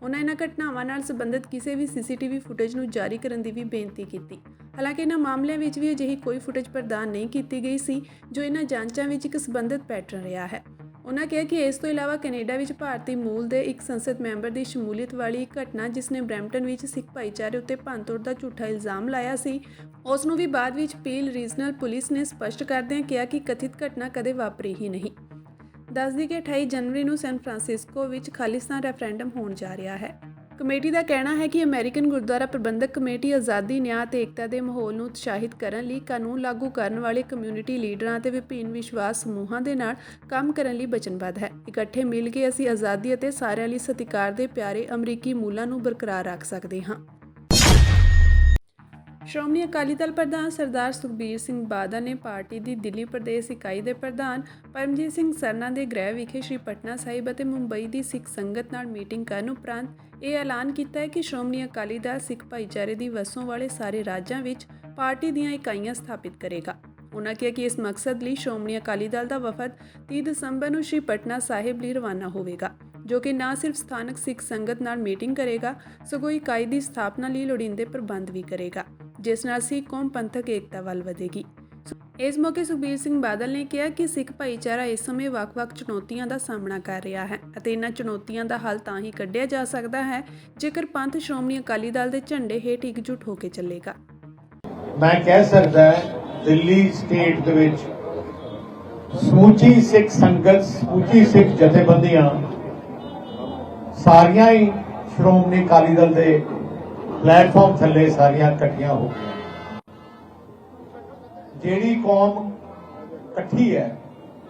ਉਹਨਾਂ ਇਹਨਾਂ ਘਟਨਾਵਾਂ ਨਾਲ ਸੰਬੰਧਿਤ ਕਿਸੇ ਵੀ ਸੀਸੀਟੀਵੀ ਫੁਟੇਜ ਨੂੰ ਜਾਰੀ ਕਰਨ ਦੀ ਵੀ ਬੇਨਤੀ ਕੀਤੀ। ਹਾਲਾਂਕਿ ਇਹਨਾਂ ਮਾਮਲਿਆਂ ਵਿੱਚ ਵੀ ਅਜਿਹੀ ਕੋਈ ਫੁਟੇਜ ਪ੍ਰਦਾਨ ਨਹੀਂ ਕੀਤੀ ਗਈ ਸੀ ਜੋ ਇਹਨਾਂ ਜਾਂਚਾਂ ਵਿੱਚ ਇੱਕ ਸੰਬੰਧਿਤ ਪੈਟਰਨ ਰਿਹਾ ਹੈ। ਉਹਨਾਂ ਕਿਹਾ ਕਿ ਇਸ ਤੋਂ ਇਲਾਵਾ ਕੈਨੇਡਾ ਵਿੱਚ ਭਾਰਤੀ ਮੂਲ ਦੇ ਇੱਕ ਸੰਸਦ ਮੈਂਬਰ ਦੀ ਸ਼ਮੂਲੀਅਤ ਵਾਲੀ ਇੱਕ ਘਟਨਾ, ਜਿਸ ਨੇ ਬਰੈਂਪਟਨ ਵਿੱਚ ਸਿੱਖ ਭਾਈਚਾਰੇ ਉੱਤੇ ਭੰਨਤੋੜ ਦਾ ਝੂਠਾ ਇਲਜ਼ਾਮ ਲਾਇਆ ਸੀ, ਉਸ ਨੂੰ ਵੀ ਬਾਅਦ ਵਿੱਚ ਪੀਲ ਰੀਜਨਲ ਪੁਲਿਸ ਨੇ ਸਪਸ਼ਟ ਕਰਦਿਆਂ ਕਿਹਾ ਕਿ ਕਥਿਤ ਘਟਨਾ ਕਦੇ ਵਾਪਰੀ ਹੀ ਨਹੀਂ। ਦੱਸਦੀ ਕਿ 28 ਜਨਵਰੀ ਨੂੰ ਸੈਨ ਫਰਾਂਸਿਸਕੋ ਵਿੱਚ ਖਾਲਿਸਤਾਨ ਰੈਫਰੈਂਡਮ ਹੋਣ ਜਾ ਰਿਹਾ ਹੈ। ਕਮੇਟੀ ਦਾ ਕਹਿਣਾ ਹੈ ਕਿ ਅਮਰੀਕਨ ਗੁਰਦੁਆਰਾ ਪ੍ਰਬੰਧਕ ਕਮੇਟੀ ਆਜ਼ਾਦੀ, ਨਿਆਂ ਅਤੇ ਏਕਤਾ ਦੇ ਮਾਹੌਲ ਨੂੰ ਉਤਸ਼ਾਹਿਤ ਕਰਨ ਲਈ ਕਾਨੂੰਨ ਲਾਗੂ ਕਰਨ ਵਾਲੇ ਕਮਿਊਨਿਟੀ ਲੀਡਰਾਂ ਅਤੇ ਵਿਭਿੰਨ ਵਿਸ਼ਵਾਸ ਸਮੂਹਾਂ ਦੇ ਨਾਲ ਕੰਮ ਕਰਨ ਲਈ ਵਚਨਬੱਧ ਹੈ। ਇਕੱਠੇ ਮਿਲ ਕੇ ਅਸੀਂ ਆਜ਼ਾਦੀ ਅਤੇ ਸਾਰਿਆਂ ਲਈ ਸਤਿਕਾਰ ਦੇ ਪਿਆਰੇ ਅਮਰੀਕੀ ਮੂਲਾਂ ਨੂੰ ਬਰਕਰਾਰ ਰੱਖ ਸਕਦੇ ਹਾਂ। ਸ਼੍ਰੋਮਣੀ ਅਕਾਲੀ ਦਲ ਪ੍ਰਧਾਨ ਸਰਦਾਰ ਸੁਖਬੀਰ ਸਿੰਘ ਬਾਦਲ ਨੇ ਪਾਰਟੀ ਦੀ ਦਿੱਲੀ ਪ੍ਰਦੇਸ਼ ਇਕਾਈ ਦੇ ਪ੍ਰਧਾਨ ਪਰਮਜੀਤ ਸਿੰਘ ਸਰਨਾ ਦੇ ਗ੍ਰਹਿ ਵਿਖੇ ਸ਼੍ਰੀ ਪਟਨਾ ਸਾਹਿਬ ਅਤੇ ਮੁੰਬਈ ਦੀ ਸਿੱਖ ਸੰਗਤ ਨਾਲ ਮੀਟਿੰਗ ਕਰਨ ਉਪਰੰਤ ਇਹ ਐਲਾਨ ਕੀਤਾ ਹੈ ਕਿ ਸ਼੍ਰੋਮਣੀ ਅਕਾਲੀ ਦਲ ਸਿੱਖ ਭਾਈਚਾਰੇ ਦੀ ਵਸੋਂ ਵਾਲੇ ਸਾਰੇ ਰਾਜਾਂ ਵਿੱਚ ਪਾਰਟੀ ਦੀਆਂ ਇਕਾਈਆਂ ਸਥਾਪਿਤ ਕਰੇਗਾ। ਉਨ੍ਹਾਂ ਕਿਹਾ ਕਿ ਇਸ ਮਕਸਦ ਲਈ ਸ਼੍ਰੋਮਣੀ ਅਕਾਲੀ ਦਲ ਦਾ ਵਫਦ 30 ਦਸੰਬਰ ਨੂੰ ਸ਼੍ਰੀ ਪਟਨਾ ਸਾਹਿਬ ਲਈ ਰਵਾਨਾ ਹੋਵੇਗਾ, ਜੋ ਕਿ ਨਾ ਸਿਰਫ ਸਥਾਨਕ ਸਿੱਖ ਸੰਗਤ ਨਾਲ ਮੀਟਿੰਗ ਕਰੇਗਾ, ਸਗੋਂ ਇਕਾਈ ਦੀ ਸਥਾਪਨਾ ਲਈ ਲੋੜੀਂਦੇ ਪ੍ਰਬੰਧ ਵੀ ਕਰੇਗਾ, ਜਿਸ ਨਾਲ ਸਿੱਖ ਕੌਮ ਪੰਥਕ ਏਕਤਾ ਵੱਲ ਵਧੇਗੀ। ਇਸ ਮੌਕੇ ਸੁਖਬੀਰ ਸਿੰਘ ਬਾਦਲ ਨੇ ਕਿਹਾ ਕਿ ਸਿੱਖ ਭਾਈਚਾਰਾ ਇਸ ਸਮੇਂ ਵੱਖ-ਵੱਖ ਚੁਣੌਤੀਆਂ ਦਾ ਸਾਹਮਣਾ ਕਰ ਰਿਹਾ ਹੈ ਅਤੇ ਇਹਨਾਂ ਚੁਣੌਤੀਆਂ ਦਾ ਹੱਲ ਤਾਂ ਹੀ ਕੱਢਿਆ ਜਾ ਸਕਦਾ ਹੈ ਜੇਕਰ ਪੰਥ ਸ਼੍ਰੋਮਣੀ ਅਕਾਲੀ ਦਲ ਦੇ ਝੰਡੇ ਹੇਠ ਇਕਜੁੱਟ ਹੋ ਕੇ ਚੱਲੇਗਾ। ਮੈਂ ਕਹਿ ਸਕਦਾ ਦਿੱਲੀ ਸਟੇਟ ਦੇ ਵਿੱਚ ਸਮੁੱਚੀ ਸਿੱਖ ਸੰਗਤ, ਸਮੁੱਚੀ ਸਿੱਖ ਜਥੇਬੰਦੀਆਂ ਸਾਰੀਆਂ ਹੀ ਸ਼੍ਰੋਮਣੀ ਅਕਾਲੀ ਦਲ ਦੇ ਪਲੇਟਫਾਰਮ ਥੱਲੇ ਸਾਰੀਆਂ ਇਕੱਠੀਆਂ ਹੋ ਗਈਆਂ। ਜਿਹੜੀ ਕੌਮ ਇਕੱਠੀ ਹੈ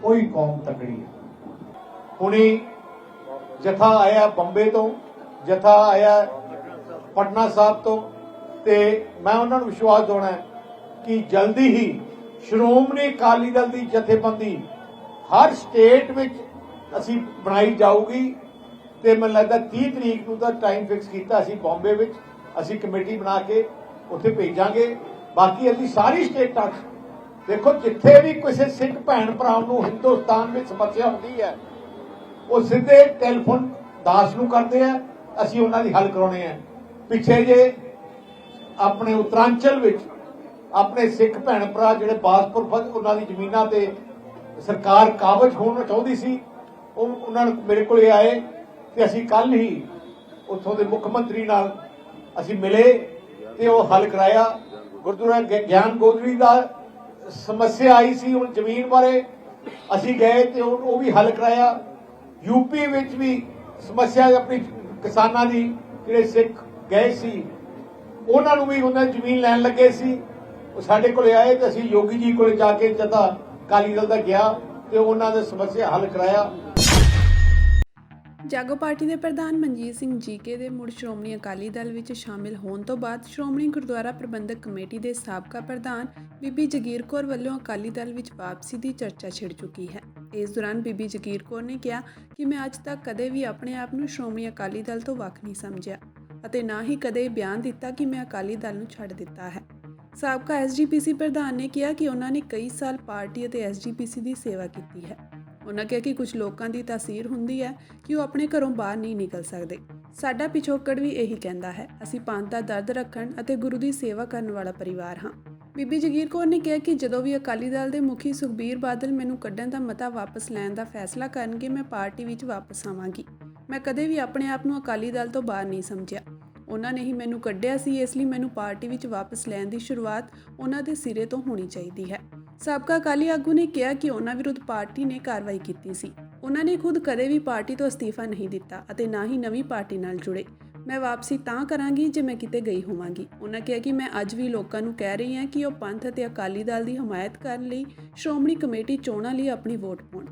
ਉਹੀ ਕੌਮ ਤਕੜੀ ਹੈ। ਹੁਣੀ ਜਥਾ ਆਇਆ ਬੰਬੇ ਤੋਂ, ਜਥਾ ਆਇਆ ਪਟਨਾ ਸਾਹਿਬ ਤੋਂ, ਤੇ ਮੈਂ ਉਹਨਾਂ ਨੂੰ ਵਿਸ਼ਵਾਸ ਦਿਵਾਉਣਾ ਕਿ ਜਲਦੀ ਹੀ ਸ਼੍ਰੋਮਣੀ ਅਕਾਲੀ ਦਲ ਦੀ ਜਥੇਬੰਦੀ ਹਰ ਸਟੇਟ ਵਿੱਚ ਅਸੀਂ ਬਣਾਈ ਜਾਊਗੀ ਤੇ ਮੈਨੂੰ ਲੱਗਦਾ 30 ਤਰੀਕ ਨੂੰ ਦਾ ਟਾਈਮ ਫਿਕਸ ਕੀਤਾ ਅਸੀਂ ਬੰਬੇ ਵਿੱਚ, ਅਸੀਂ ਕਮੇਟੀ ਬਣਾ ਕੇ ਉੱਥੇ ਭੇਜਾਂਗੇ। ਬਾਕੀ ਅਸੀਂ ਸਾਰੀ ਸਟੇਟਾਂ 'ਚ ਦੇਖੋ, ਜਿੱਥੇ ਵੀ ਕਿਸੇ ਸਿੱਖ ਭੈਣ ਭਰਾ ਨੂੰ ਹਿੰਦੁਸਤਾਨ ਵਿੱਚ ਸਮੱਸਿਆ ਹੁੰਦੀ ਹੈ ਉਹ ਸਿੱਧੇ ਟੈਲੀਫੋਨ ਦਾਸ ਨੂੰ ਕਰਦੇ ਆ, ਅਸੀਂ ਉਹਨਾਂ ਦੀ ਹੱਲ ਕਰਾਉਣੇ ਆ। ਪਿੱਛੇ ਜੇ ਆਪਣੇ ਉੱਤਰਾਂਚਲ ਵਿੱਚ ਆਪਣੇ ਸਿੱਖ ਭੈਣ ਭਰਾ ਜਿਹੜੇ ਬਾਸਪੁਰ ਉਹਨਾਂ ਦੀ ਜ਼ਮੀਨਾਂ ਤੇ ਸਰਕਾਰ ਕਾਬਜ਼ ਹੋਣਾ ਚਾਹੁੰਦੀ ਸੀ, ਉਹਨਾਂ ਨੂੰ ਮੇਰੇ ਕੋਲ ਆਏ ਤੇ ਅਸੀਂ ਕੱਲ ਹੀ ਉੱਥੋਂ ਦੇ ਮੁੱਖ ਮੰਤਰੀ ਨਾਲ ਅਸੀਂ ਮਿਲੇ ਤੇ ਉਹ ਹੱਲ ਕਰਾਇਆ। ਗੁਰਦੁਆਰਾ ਗਿਆਨ ਗੋਦੜੀ ਦਾ ਸਮੱਸਿਆ ਆਈ ਸੀ ਹੁਣ ਜ਼ਮੀਨ ਬਾਰੇ, ਅਸੀਂ ਗਏ ਤੇ ਉਹ ਵੀ ਹੱਲ ਕਰਾਇਆ। ਯੂਪੀ ਵਿੱਚ ਵੀ ਸਮੱਸਿਆ ਆਪਣੀ ਕਿਸਾਨਾਂ ਦੀ, ਜਿਹੜੇ ਸਿੱਖ ਗਏ ਸੀ ਉਹਨਾਂ ਨੂੰ ਵੀ ਉਹਨਾਂ ਦੀ ਜ਼ਮੀਨ ਲੈਣ ਲੱਗੇ ਸੀ, ਉਹ ਸਾਡੇ ਕੋਲ ਆਏ ਤੇ ਅਸੀਂ ਯੋਗੀ ਜੀ ਕੋਲ ਜਾ ਕੇ ਜਥਾ ਅਕਾਲੀ ਦਲ ਦਾ ਗਿਆ ਤੇ ਉਹਨਾਂ ਦੀ ਸਮੱਸਿਆ ਹੱਲ ਕਰਾਇਆ। ਜਾਗੋ ਪਾਰਟੀ ਦੇ ਪ੍ਰਧਾਨ ਮਨਜੀਤ ਸਿੰਘ ਜੀਕੇ ਦੇ ਮੁੜ ਸ਼੍ਰੋਮਣੀ ਅਕਾਲੀ ਦਲ ਵਿੱਚ ਸ਼ਾਮਿਲ ਹੋਣ ਤੋਂ ਬਾਅਦ ਸ਼੍ਰੋਮਣੀ ਗੁਰਦੁਆਰਾ ਪ੍ਰਬੰਧਕ ਕਮੇਟੀ ਦੇ ਸਾਬਕਾ ਪ੍ਰਧਾਨ ਬੀਬੀ ਜਗੀਰ ਕੌਰ ਵੱਲੋਂ ਅਕਾਲੀ ਦਲ ਵਿੱਚ ਵਾਪਸੀ ਦੀ ਚਰਚਾ ਛਿੜ ਚੁੱਕੀ ਹੈ। ਇਸ ਦੌਰਾਨ ਬੀਬੀ ਜਗੀਰ ਕੌਰ ਨੇ ਕਿਹਾ ਕਿ ਮੈਂ ਅੱਜ ਤੱਕ ਕਦੇ ਵੀ ਆਪਣੇ ਆਪ ਨੂੰ ਸ਼੍ਰੋਮਣੀ ਅਕਾਲੀ ਦਲ ਤੋਂ ਵੱਖ ਨਹੀਂ ਸਮਝਿਆ ਅਤੇ ਨਾ ਹੀ ਕਦੇ ਬਿਆਨ ਦਿੱਤਾ ਕਿ ਮੈਂ ਅਕਾਲੀ ਦਲ ਨੂੰ ਛੱਡ ਦਿੱਤਾ ਹੈ। ਸਾਬਕਾ ਐਸਜੀਪੀਸੀ ਪ੍ਰਧਾਨ ਨੇ ਕਿਹਾ ਕਿ ਉਹਨਾਂ ਨੇ ਕਈ ਸਾਲ ਪਾਰਟੀ ਅਤੇ ਐਸਜੀਪੀਸੀ ਦੀ ਸੇਵਾ ਕੀਤੀ ਹੈ। ਉਹਨਾਂ ਕਿਹਾ ਕਿ ਕੁਝ ਲੋਕਾਂ ਦੀ ਤਾਸੀਰ ਹੁੰਦੀ ਹੈ ਕਿ ਉਹ ਆਪਣੇ ਘਰੋਂ ਬਾਹਰ ਨਹੀਂ ਨਿਕਲ ਸਕਦੇ। ਸਾਡਾ ਪਿਛੋਕੜ ਵੀ ਇਹੀ ਕਹਿੰਦਾ ਹੈ, ਅਸੀਂ ਪੰਥ ਦਾ ਦਰਦ ਰੱਖਣ ਅਤੇ ਗੁਰੂ ਦੀ ਸੇਵਾ ਕਰਨ ਵਾਲਾ ਪਰਿਵਾਰ ਹਾਂ। ਬੀਬੀ ਜਗੀਰ ਕੌਰ ਨੇ ਕਿਹਾ ਕਿ ਜਦੋਂ ਵੀ ਅਕਾਲੀ ਦਲ ਦੇ ਮੁਖੀ ਸੁਖਬੀਰ ਬਾਦਲ ਮੈਨੂੰ ਕੱਢਣ ਦਾ ਮਤਾ ਵਾਪਸ ਲੈਣ ਦਾ ਫੈਸਲਾ ਕਰਨਗੇ, ਮੈਂ ਪਾਰਟੀ ਵਿੱਚ ਵਾਪਸ ਆਵਾਂਗੀ। ਮੈਂ ਕਦੇ ਵੀ ਆਪਣੇ ਆਪ ਨੂੰ ਅਕਾਲੀ ਦਲ ਤੋਂ ਬਾਹਰ ਨਹੀਂ ਸਮਝਿਆ। ਉਹਨਾਂ ਨੇ ਹੀ ਮੈਨੂੰ ਕੱਢਿਆ ਸੀ, ਇਸ ਲਈ ਮੈਨੂੰ ਪਾਰਟੀ ਵਿੱਚ ਵਾਪਸ ਲੈਣ ਦੀ ਸ਼ੁਰੂਆਤ ਉਹਨਾਂ ਦੇ ਸਿਰੇ ਤੋਂ ਹੋਣੀ ਚਾਹੀਦੀ ਹੈ। ਸਾਬਕਾ ਅਕਾਲੀ ਆਗੂ ਨੇ ਕਿਹਾ ਕਿ ਉਹਨਾਂ ਵਿਰੁੱਧ ਪਾਰਟੀ ਨੇ ਕਾਰਵਾਈ ਕੀਤੀ ਸੀ। ਉਹਨਾਂ ਨੇ ਖੁਦ ਕਦੇ ਵੀ ਪਾਰਟੀ ਤੋਂ ਅਸਤੀਫਾ ਨਹੀਂ ਦਿੱਤਾ ਅਤੇ ਨਾ ਹੀ ਨਵੀਂ ਪਾਰਟੀ ਨਾਲ ਜੁੜੇ। ਮੈਂ ਵਾਪਸੀ ਤਾਂ ਕਰਾਂਗੀ ਜੇ ਮੈਂ ਕਿਤੇ ਗਈ ਹੋਵਾਂਗੀ। ਉਹਨਾਂ ਕਿਹਾ ਕਿ ਮੈਂ ਅੱਜ ਵੀ ਲੋਕਾਂ ਨੂੰ ਕਹਿ ਰਹੀ ਹਾਂ ਕਿ ਉਹ ਪੰਥ ਅਤੇ ਅਕਾਲੀ ਦਲ ਦੀ ਹਮਾਇਤ ਕਰਨ ਲਈ ਸ਼੍ਰੋਮਣੀ ਕਮੇਟੀ ਚੋਣਾਂ ਲਈ ਆਪਣੀ ਵੋਟ ਪਾਉਣ।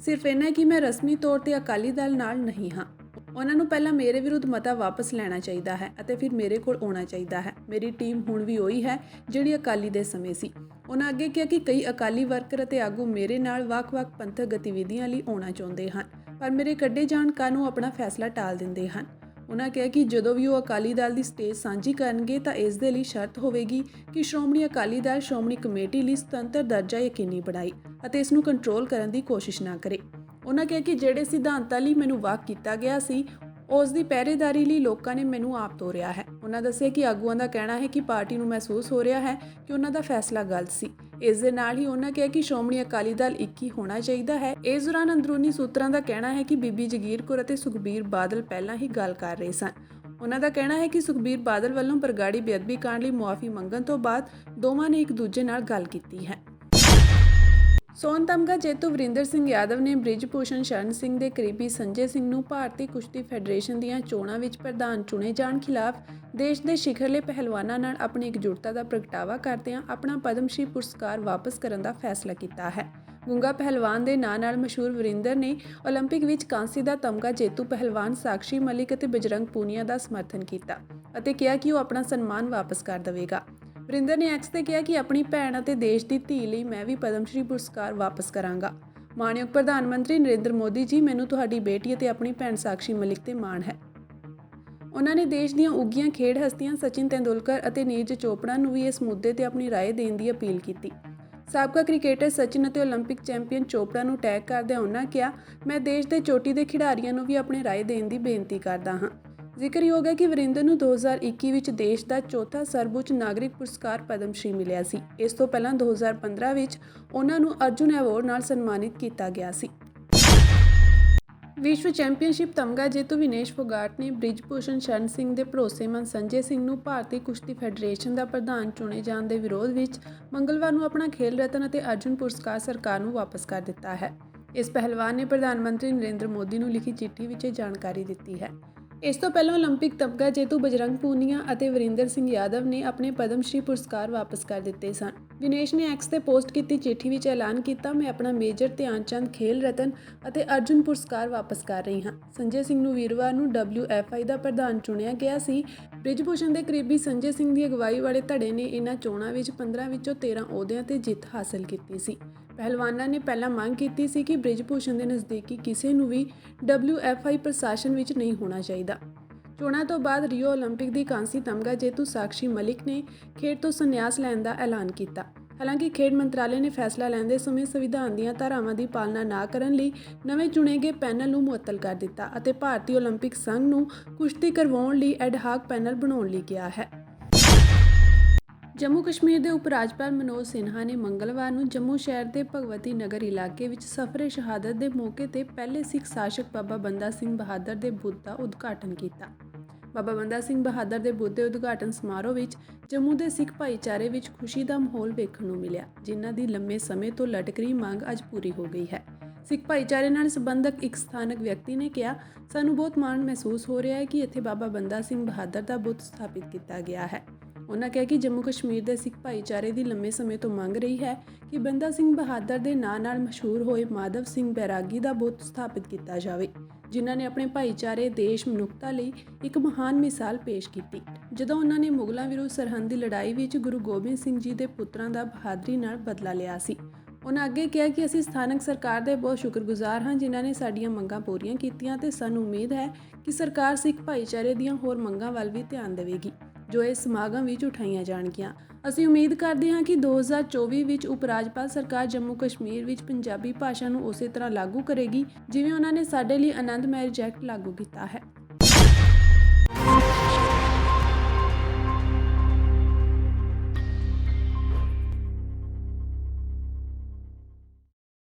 ਸਿਰਫ ਇੰਨਾ ਕਿ ਮੈਂ ਰਸਮੀ ਤੌਰ ਤੇ ਅਕਾਲੀ ਦਲ ਨਾਲ ਨਹੀਂ ਹਾਂ। ਉਹਨਾਂ ਨੂੰ ਪਹਿਲਾਂ ਮੇਰੇ ਵਿਰੁੱਧ ਮਤਾ ਵਾਪਸ ਲੈਣਾ ਚਾਹੀਦਾ ਹੈ ਅਤੇ ਫਿਰ ਮੇਰੇ ਕੋਲ ਆਉਣਾ ਚਾਹੀਦਾ ਹੈ। ਮੇਰੀ ਟੀਮ ਹੁਣ ਵੀ ਉਹੀ ਹੈ ਜਿਹੜੀ ਅਕਾਲੀ ਦੇ ਸਮੇਂ ਸੀ। ਉਹਨਾਂ ਅੱਗੇ ਕਿਹਾ ਕਿ ਕਈ ਅਕਾਲੀ ਵਰਕਰ ਅਤੇ ਆਗੂ ਮੇਰੇ ਨਾਲ ਵੱਖ-ਵੱਖ ਪੰਥਕ ਗਤੀਵਿਧੀਆਂ ਲਈ ਆਉਣਾ ਚਾਹੁੰਦੇ ਹਨ, ਪਰ ਮੇਰੇ ਕੱਢੇ ਜਾਣ ਕਾਰਨ ਉਹ ਆਪਣਾ ਫੈਸਲਾ ਟਾਲ ਦਿੰਦੇ ਹਨ। ਉਹਨਾਂ ਕਿਹਾ ਕਿ ਜਦੋਂ ਵੀ ਉਹ ਅਕਾਲੀ ਦਲ ਦੀ ਸਟੇਜ ਸਾਂਝੀ ਕਰਨਗੇ ਤਾਂ ਇਸ ਦੇ ਲਈ ਸ਼ਰਤ ਹੋਵੇਗੀ ਕਿ ਸ਼੍ਰੋਮਣੀ ਅਕਾਲੀ ਦਲ ਸ਼੍ਰੋਮਣੀ ਕਮੇਟੀ ਲਈ ਸੁਤੰਤਰ ਦਰਜਾ ਯਕੀਨੀ ਬਣਾਏ ਅਤੇ ਇਸ ਨੂੰ ਕੰਟਰੋਲ ਕਰਨ ਦੀ ਕੋਸ਼ਿਸ਼ ਨਾ ਕਰੇ। ਉਹਨਾਂ ਕਿਹਾ ਕਿ ਜਿਹੜੇ ਸਿਧਾਂਤਾਂ ਲਈ ਮੈਨੂੰ ਵਾਕ ਕੀਤਾ ਗਿਆ ਸੀ ਉਸ ਦੀ ਪਹਿਰੇਦਾਰੀ ਲਈ ਲੋਕਾਂ ਨੇ ਮੈਨੂੰ ਆਪ ਤੋਰਿਆ ਹੈ। ਉਹਨਾਂ ਦੱਸਿਆ ਕਿ ਆਗੂਆਂ ਦਾ ਕਹਿਣਾ ਹੈ ਕਿ ਪਾਰਟੀ ਨੂੰ ਮਹਿਸੂਸ ਹੋ ਰਿਹਾ ਹੈ ਕਿ ਉਹਨਾਂ ਦਾ ਫੈਸਲਾ ਗਲਤ ਸੀ। ਇਸ ਦੇ ਨਾਲ ਹੀ ਉਹਨਾਂ ਕਿਹਾ ਕਿ ਸ਼੍ਰੋਮਣੀ ਅਕਾਲੀ ਦਲ ਇੱਕ ਹੀ ਹੋਣਾ ਚਾਹੀਦਾ ਹੈ। ਇਸ ਦੌਰਾਨ ਅੰਦਰੂਨੀ ਸੂਤਰਾਂ ਦਾ ਕਹਿਣਾ ਹੈ ਕਿ ਬੀਬੀ ਜਗੀਰ ਕੌਰ ਅਤੇ ਸੁਖਬੀਰ ਬਾਦਲ ਪਹਿਲਾਂ ਹੀ ਗੱਲ ਕਰ ਰਹੇ ਸਨ। ਉਹਨਾਂ ਦਾ ਕਹਿਣਾ ਹੈ ਕਿ ਸੁਖਬੀਰ ਬਾਦਲ ਵੱਲੋਂ ਬਰਗਾੜੀ ਬੇਅਦਬੀ ਕਾਂਡ ਲਈ ਮੁਆਫੀ ਮੰਗਣ ਤੋਂ ਬਾਅਦ ਦੋਵਾਂ ਨੇ ਇੱਕ ਦੂਜੇ ਨਾਲ ਗੱਲ ਕੀਤੀ ਹੈ। ਸੋਨ ਤਮਗਾ ਜੇਤੂ ਵਰਿੰਦਰ ਸਿੰਘ ਯਾਦਵ ਨੇ ਬ੍ਰਿਜ ਭੂਸ਼ਣ ਸ਼ਰਨ ਸਿੰਘ ਦੇ ਕਰੀਬੀ ਸੰਜੇ ਸਿੰਘ ਨੂੰ ਭਾਰਤੀ ਕੁਸ਼ਤੀ ਫੈਡਰੇਸ਼ਨ ਦੀਆਂ ਚੋਣਾਂ ਵਿੱਚ ਪ੍ਰਧਾਨ ਚੁਣੇ ਜਾਣ ਖਿਲਾਫ ਦੇਸ਼ ਦੇ ਸ਼ਿਖਰਲੇ ਪਹਿਲਵਾਨਾਂ ਨਾਲ ਆਪਣੀ ਇਕਜੁੱਟਤਾ ਦਾ ਪ੍ਰਗਟਾਵਾ ਕਰਦਿਆਂ ਆਪਣਾ ਪਦਮ ਸ਼੍ਰੀ ਪੁਰਸਕਾਰ ਵਾਪਸ ਕਰਨ ਦਾ ਫੈਸਲਾ ਕੀਤਾ ਹੈ। ਗੁੰਗਾ ਪਹਿਲਵਾਨ ਦੇ ਨਾਂ ਨਾਲ ਮਸ਼ਹੂਰ ਵਰਿੰਦਰ ਨੇ ਓਲੰਪਿਕ ਵਿੱਚ ਕਾਂਸੀ ਦਾ ਤਮਗਾ ਜੇਤੂ ਪਹਿਲਵਾਨ ਸਾਕਸ਼ੀ ਮਲਿਕ ਅਤੇ ਬਜਰੰਗ ਪੂਨੀਆ ਦਾ ਸਮਰਥਨ ਕੀਤਾ ਅਤੇ ਕਿਹਾ ਕਿ ਉਹ ਆਪਣਾ ਸਨਮਾਨ ਵਾਪਸ ਕਰ ਦੇਵੇਗਾ। ਵਰਿੰਦਰ ਨੇ ਐਕਸ ਤੇ ਕਿਹਾ ਕਿ ਆਪਣੀ ਭੈਣ ਅਤੇ ਦੇਸ਼ ਦੀ ਧੀ ਲਈ ਮੈਂ ਵੀ ਪਦਮ ਸ਼੍ਰੀ ਪੁਰਸਕਾਰ ਵਾਪਸ ਕਰਾਂਗਾ। ਮਾਣਯੋਗ ਪ੍ਰਧਾਨ ਮੰਤਰੀ ਨਰਿੰਦਰ ਮੋਦੀ ਜੀ, ਮੈਨੂੰ ਤੁਹਾਡੀ ਬੇਟੀ ਅਤੇ ਆਪਣੀ ਭੈਣ ਸਾਕਸ਼ੀ ਮਲਿਕ ਤੇ ਮਾਣ ਹੈ। ਉਹਨਾਂ ਨੇ ਦੇਸ਼ ਦੀਆਂ ਉੱਘੀਆਂ ਖੇਡ ਹਸਤੀਆਂ ਸਚਿਨ ਤੇਂਦੁਲਕਰ ਅਤੇ ਨੀਰਜ ਚੋਪੜਾ ਨੂੰ ਵੀ ਇਸ ਮੁੱਦੇ ਤੇ ਆਪਣੀ ਰਾਏ ਦੇਣ ਦੀ ਅਪੀਲ ਕੀਤੀ। ਸਾਬਕਾ ਕ੍ਰਿਕਟਰ ਸਚਿਨ ਅਤੇ ਓਲੰਪਿਕ ਚੈਂਪੀਅਨ ਚੋਪੜਾ ਨੂੰ ਟੈਗ ਕਰਦਿਆਂ ਉਹਨਾਂ ਕਿਹਾ, ਮੈਂ ਦੇਸ਼ ਦੇ ਚੋਟੀ ਦੇ ਖਿਡਾਰੀਆਂ ਨੂੰ ਵੀ ਆਪਣੀ ਰਾਏ ਦੇਣ ਦੀ ਬੇਨਤੀ ਕਰਦਾ ਹਾਂ। ਜ਼ਿਕਰਯੋਗ ਹੈ ਕਿ ਵਰਿੰਦਰ ਨੂੰ 2021 ਵਿੱਚ ਦੇਸ਼ ਦਾ ਚੌਥਾ ਸਰਵਉੱਚ ਨਾਗਰਿਕ ਪੁਰਸਕਾਰ ਪਦਮ ਸ਼੍ਰੀ ਮਿਲਿਆ ਸੀ। ਇਸ ਤੋਂ ਪਹਿਲਾਂ 2015 ਵਿੱਚ ਉਹਨਾਂ ਨੂੰ ਅਰਜੁਨ ਅਵਾਰਡ ਨਾਲ ਸਨਮਾਨਿਤ ਕੀਤਾ ਗਿਆ ਸੀ। ਵਿਸ਼ਵ ਚੈਂਪੀਅਨਸ਼ਿਪ ਤਮਗਾ ਜੇਤੂ ਵਿਨੇਸ਼ ਫੋਗਾਟ ਨੇ ਬ੍ਰਿਜ ਭੂਸ਼ਣ ਸ਼ਰਨ ਸਿੰਘ ਦੇ ਭਰੋਸੇਮੰਦ ਸੰਜੇ ਸਿੰਘ ਨੂੰ ਭਾਰਤੀ ਕੁਸ਼ਤੀ ਫੈਡਰੇਸ਼ਨ ਦਾ ਪ੍ਰਧਾਨ ਚੁਣੇ ਜਾਣ ਦੇ ਵਿਰੋਧ ਵਿੱਚ ਮੰਗਲਵਾਰ ਨੂੰ ਆਪਣਾ ਖੇਲ ਰਤਨ ਅਤੇ ਅਰਜੁਨ ਪੁਰਸਕਾਰ ਸਰਕਾਰ ਨੂੰ ਵਾਪਸ ਕਰ ਦਿੱਤਾ ਹੈ। ਇਸ ਪਹਿਲਵਾਨ ਨੇ ਪ੍ਰਧਾਨ ਮੰਤਰੀ ਨਰਿੰਦਰ ਮੋਦੀ ਨੂੰ ਲਿਖੀ ਚਿੱਠੀ ਵਿੱਚ ਇਹ ਜਾਣਕਾਰੀ ਦਿੱਤੀ ਹੈ। ਇਸ ਤੋਂ ਪਹਿਲਾਂ ਓਲੰਪਿਕ ਤਮਗਾ ਜੇਤੂ ਬਜਰੰਗ ਪੂਨੀਆ ਅਤੇ ਵਰਿੰਦਰ ਸਿੰਘ ਯਾਦਵ ਨੇ ਆਪਣੇ ਪਦਮ ਸ਼੍ਰੀ ਪੁਰਸਕਾਰ ਵਾਪਸ ਕਰ ਦਿੱਤੇ ਸਨ। ਵਿਨੇਸ਼ ਨੇ ਐਕਸ ਤੇ ਪੋਸਟ ਕੀਤੀ ਚਿੱਠੀ ਵਿੱਚ ਐਲਾਨ ਕੀਤਾ, ਮੈਂ ਆਪਣਾ ਮੇਜਰ ਧਿਆਨ ਚੰਦ ਖੇਲ ਰਤਨ ਅਤੇ ਅਰਜੁਨ ਪੁਰਸਕਾਰ ਵਾਪਸ ਕਰ ਰਹੀ ਹਾਂ। ਸੰਜੇ ਸਿੰਘ ਨੂੰ ਵੀਰਵਾਰ ਨੂੰ WFI ਦਾ ਪ੍ਰਧਾਨ ਚੁਣਿਆ ਗਿਆ ਸੀ। ਬ੍ਰਿਜ ਭੂਸ਼ਣ ਦੇ ਕਰੀਬੀ ਸੰਜੇ ਸਿੰਘ ਦੀ ਅਗਵਾਈ ਵਾਲੇ ਧੜੇ ਨੇ ਇਹਨਾਂ ਚੋਣਾਂ ਵਿੱਚ 15 ਵਿੱਚੋਂ 13 ਅਹੁਦਿਆਂ ਤੇ ਜਿੱਤ ਹਾਸਲ ਕੀਤੀ ਸੀ। ਪਹਿਲਵਾਨਾਂ ਨੇ ਪਹਿਲਾਂ ਮੰਗ ਕੀਤੀ ਸੀ ਕਿ ਬ੍ਰਿਜ ਭੂਸ਼ਣ ਦੇ ਨਜ਼ਦੀਕੀ ਕਿਸੇ ਨੂੰ ਵੀ WFI ਪ੍ਰਸ਼ਾਸਨ ਵਿੱਚ ਨਹੀਂ ਹੋਣਾ ਚਾਹੀਦਾ। ਚੋਣਾਂ ਤੋਂ ਬਾਅਦ ਰੀਓ ਓਲੰਪਿਕ ਦੀ ਕਾਂਸੀ ਤਮਗਾ ਜੇਤੂ ਸਾਕਸ਼ੀ ਮਲਿਕ ਨੇ ਖੇਡ ਤੋਂ ਸੰਨਿਆਸ ਲੈਣ ਦਾ ਐਲਾਨ ਕੀਤਾ। ਹਾਲਾਂਕਿ ਖੇਡ ਮੰਤਰਾਲੇ ਨੇ ਫੈਸਲਾ ਲੈਂਦੇ ਸਮੇਂ ਸੰਵਿਧਾਨ ਦੀਆਂ ਧਾਰਾਵਾਂ ਦੀ ਪਾਲਣਾ ਨਾ ਕਰਨ ਲਈ ਨਵੇਂ ਚੁਣੇ ਗਏ ਪੈਨਲ ਨੂੰ ਮੁਅੱਤਲ ਕਰ ਦਿੱਤਾ ਅਤੇ ਭਾਰਤੀ ਓਲੰਪਿਕ ਸੰਘ ਨੂੰ ਕੁਸ਼ਤੀ ਕਰਵਾਉਣ ਲਈ ਐਡਹਾਕ ਪੈਨਲ ਬਣਾਉਣ ਲਈ ਕਿਹਾ ਹੈ। ਜੰਮੂ ਕਸ਼ਮੀਰ ਦੇ ਉਪ ਰਾਜਪਾਲ ਮਨੋਜ ਸਿਨਹਾ ਨੇ ਮੰਗਲਵਾਰ ਨੂੰ ਜੰਮੂ ਸ਼ਹਿਰ ਦੇ ਭਗਵਤੀ ਨਗਰ ਇਲਾਕੇ ਵਿੱਚ ਸਫਰੇ ਸ਼ਹਾਦਤ ਦੇ ਮੌਕੇ ਤੇ ਪਹਿਲੇ ਸਿੱਖ ਸ਼ਾਸਕ ਬਾਬਾ ਬੰਦਾ ਸਿੰਘ ਬਹਾਦਰ ਦੇ ਬੁੱਤ ਦਾ ਉਦਘਾਟਨ ਕੀਤਾ। ਬਾਬਾ ਬੰਦਾ ਸਿੰਘ ਬਹਾਦਰ ਦੇ ਬੁੱਤ ਦੇ ਉਦਘਾਟਨ ਸਮਾਰੋਹ ਵਿੱਚ ਜੰਮੂ ਦੇ ਸਿੱਖ ਭਾਈਚਾਰੇ ਵਿੱਚ ਖੁਸ਼ੀ ਦਾ ਮਾਹੌਲ ਵੇਖਣ ਨੂੰ ਮਿਲਿਆ, ਜਿਨ੍ਹਾਂ ਦੀ ਲੰਮੇ ਸਮੇਂ ਤੋਂ ਲਟਕ ਰਹੀ ਮੰਗ ਅੱਜ ਪੂਰੀ ਹੋ ਗਈ ਹੈ। ਸਿੱਖ ਭਾਈਚਾਰੇ ਨਾਲ ਸੰਬੰਧਕ ਇੱਕ ਸਥਾਨਕ ਵਿਅਕਤੀ ਨੇ ਕਿਹਾ, ਸਾਨੂੰ ਬਹੁਤ ਮਾਣ ਮਹਿਸੂਸ ਹੋ ਰਿਹਾ ਹੈ ਕਿ ਇੱਥੇ ਬਾਬਾ ਬੰਦਾ ਸਿੰਘ ਬਹਾਦਰ ਦਾ ਬੁੱਤ ਸਥਾਪਿਤ ਕੀਤਾ ਗਿਆ ਹੈ। ਉਹਨਾਂ ਕਿਹਾ ਕਿ ਜੰਮੂ ਕਸ਼ਮੀਰ ਦੇ ਸਿੱਖ ਭਾਈਚਾਰੇ ਦੀ ਲੰਮੇ ਸਮੇਂ ਤੋਂ ਮੰਗ ਰਹੀ ਹੈ ਕਿ ਬੰਦਾ ਸਿੰਘ ਬਹਾਦਰ ਦੇ ਨਾਂ ਨਾਲ ਮਸ਼ਹੂਰ ਹੋਏ ਮਾਧਵ ਸਿੰਘ ਬੈਰਾਗੀ ਦਾ ਬੁੱਤ ਸਥਾਪਿਤ ਕੀਤਾ ਜਾਵੇ, ਜਿਨ੍ਹਾਂ ਨੇ ਆਪਣੇ ਭਾਈਚਾਰੇ, ਦੇਸ਼, ਮਨੁੱਖਤਾ ਲਈ ਇੱਕ ਮਹਾਨ ਮਿਸਾਲ ਪੇਸ਼ ਕੀਤੀ। ਜਦੋਂ ਉਹਨਾਂ ਨੇ ਮੁਗਲਾਂ ਵਿਰੁੱਧ ਸਰਹੰਦ ਦੀ ਲੜਾਈ ਵਿੱਚ ਗੁਰੂ ਗੋਬਿੰਦ ਸਿੰਘ ਜੀ ਦੇ ਪੁੱਤਰਾਂ ਦਾ ਬਹਾਦਰੀ ਨਾਲ ਬਦਲਾ ਲਿਆ ਸੀ। ਉਹਨਾਂ ਅੱਗੇ ਕਿਹਾ ਕਿ ਅਸੀਂ ਸਥਾਨਕ ਸਰਕਾਰ ਦੇ ਬਹੁਤ ਸ਼ੁਕਰਗੁਜ਼ਾਰ ਹਾਂ, ਜਿਨ੍ਹਾਂ ਨੇ ਸਾਡੀਆਂ ਮੰਗਾਂ ਪੂਰੀਆਂ ਕੀਤੀਆਂ ਤੇ ਸਾਨੂੰ ਉਮੀਦ ਹੈ ਕਿ ਸਰਕਾਰ ਸਿੱਖ ਭਾਈਚਾਰੇ ਦੀਆਂ ਹੋਰ ਮੰਗਾਂ ਵੱਲ ਵੀ ਧਿਆਨ ਦੇਵੇਗੀ, ਜੋ ਇਸ ਸਮਾਗਮ ਵਿੱਚ ਉਠਾਈਆਂ ਜਾਣਗੀਆਂ। ਅਸੀਂ ਉਮੀਦ ਕਰਦੇ ਹਾਂ ਕਿ 2024 ਵਿੱਚ ਉਪ ਰਾਜਪਾਲ ਸਰਕਾਰ ਜੰਮੂ ਕਸ਼ਮੀਰ ਵਿੱਚ ਪੰਜਾਬੀ ਭਾਸ਼ਾ ਨੂੰ ਉਸੇ ਤਰ੍ਹਾਂ ਲਾਗੂ ਕਰੇਗੀ ਜਿਵੇਂ ਉਹਨਾਂ ਨੇ ਸਾਡੇ ਲਈ ਆਨੰਦ ਮੈਰਿਜ ਐਕਟ ਲਾਗੂ ਕੀਤਾ ਹੈ।